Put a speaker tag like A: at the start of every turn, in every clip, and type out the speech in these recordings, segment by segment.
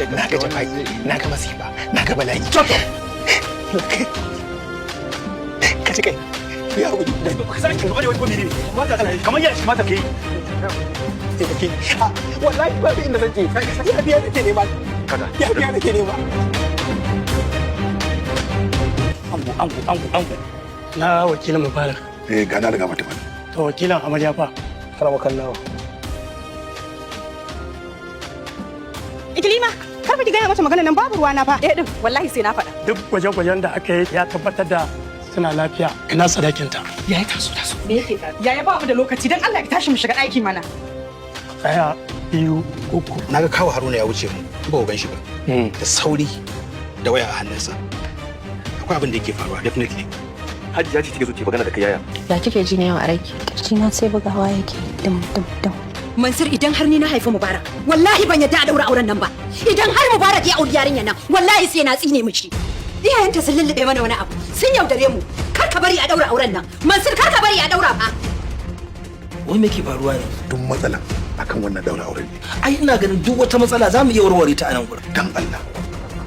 A: na ga jafai, na ga masifa, na ga bala'i. Ka ci kai. Ya wuri. Ka sani kin gaba da wani gobe ne. Kamar ya shi mata kai. Sai kake. Wallahi ba inda zan je. Ya biya nake nema. Kaga. Ya biya nake nema. Ango. Na wakilin Mubarak.
B: Gana daga mata bane.
A: To wakilan amarya fa. Karama kallawa.
C: Ikilima, kar ki gaya mata magana nan babu ruwa na fa. Din, wallahi sai na faɗa.
A: Duk gwaje-gwajen da aka yi ya tabbatar da suna lafiya. Ina sadakinta.
C: Yaya taso. Me yake faru? Yaya ba mu da lokaci dan Allah ya tashi mu shiga ɗaki mana.
A: Ɗaya, biyu, uku.
D: Naga kawo Haruna ya wuce mu, ba gan shi ba. Da sauri da waya a hannunsa. Akwai abin da yake faruwa, definitely.
B: Hajiya ce take so ki magana da kai yaya.
E: Ya kike ji ne yau a raiki? Kirji na sai bugawa yake dum.
C: Mansur idan har ni na haifi Mubarak, wallahi ban yadda a daura auren nan ba. Idan har Mubarak ya auri yarinya nan, wallahi sai na tsine mishi. Iyayenta sun lullube mana wani abu, sun yaudare mu. Kar ka bari a daura auren nan. Mansur kar ka bari a daura fa.
F: Wai me ke faruwa ne?
B: Duk matsala akan wannan daura auren ne.
F: Ai ina ganin duk wata matsala za mu iya warware ta a nan gurin.
B: Dan Allah.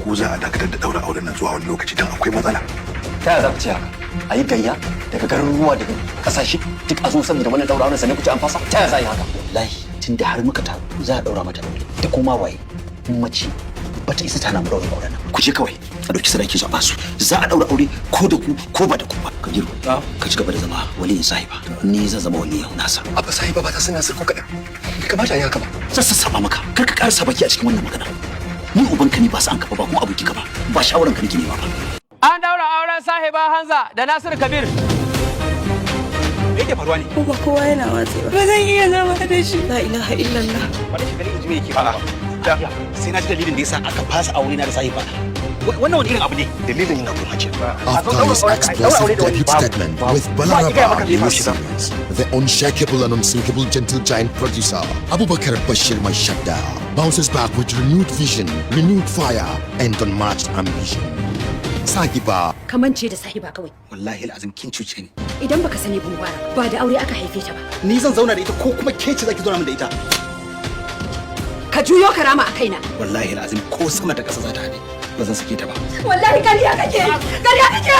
B: Ko za a dakatar da daura auren nan zuwa wani lokaci dan akwai matsala.
G: Ta yaya za ku ce haka? A yi gayya daga garuruwa daga kasashe duk a zo saboda wannan daura auren sannan ku ce an fasa? Ta yaya za a yi haka? Wallahi tun da har muka taru za a daura mata aure. Ta koma waye? Mace bata isa ta na mu daura auren nan. Ku je kawai a ɗauki sadaki su a basu. Za a daura aure ko da ku ko ba da ku ba. Ka girma. Ka ci gaba da zama waliyin sahiba. Ni zan zama waliyin nasa.
B: Abba sahiba ba ta san Nasir ko kaɗan. Kamata ya haka ba.
G: Zan sassaba maka. Kar ka ƙara sabaki a cikin wannan magana. Ni ubanka ne ba sa an kafa ba kuma aboki ka ba. Ba shawaran ka nake nema ba.
H: An daura auren sahiba Hanza da Nasiru Kabir.
D: Me yake faruwa ne?
E: Kuma kowa yana watsewa. Ba zan iya zama da shi. La ilaha illallah.
D: Wani shi gani in ji me yake faruwa. Sai na ji dalilin da yasa aka fasa aure na da sahiba. Wannan wani irin abu ne?
B: Dalilin yana kuma ce.
I: After his explosive debut statement with Balaraba New Series, the unshakable and unsinkable gentle giant producer Abubakar Bashir Mashadda bounces back with renewed vision, renewed fire, and unmatched ambition. Sahiba.
C: Kamance da sahiba kawai.
D: Wallahi al'azim kin cuce ni.
C: Idan baka sani ba Mubarak, ba da aure aka haife ta ba.
D: Ni zan zauna da ita ko kuma ke ce zaki zauna min da ita.
C: Ka juyo karama a kaina.
D: Wallahi al'azim ko sama da ƙasa za ta haɗe. Ba zan sake ta ba.
C: Wallahi kariya kake. Kariya kake.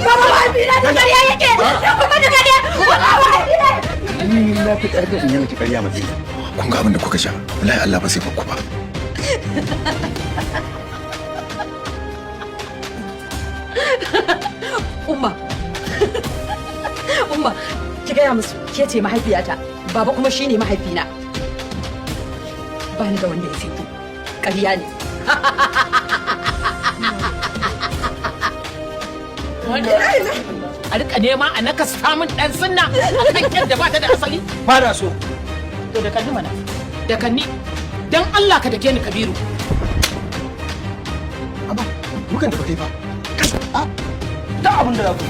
C: Baba mahaifina da kariya yake. Da kuma da kariya. Wallahi mahaifina.
B: Ni na fi ƙarfi in yi miki ƙarya matsayi. Kun ga abin da kuka sha. Wallahi Allah ba sai ku ba.
C: Umma, ki gaya musu ke ce mahaifiyata, baba kuma shine mahaifina. Ba ni da wanda ya fi ku. Ƙarya ne.
H: A rika nema a naka samun ɗan sunna a kan yadda ba ta da asali.
F: Ba da so.
H: To da kanni mana. Da kanni. Dan Allah ka dake ni Kabiru.
B: Mukan da ba kai ba.
F: Da abin da za ku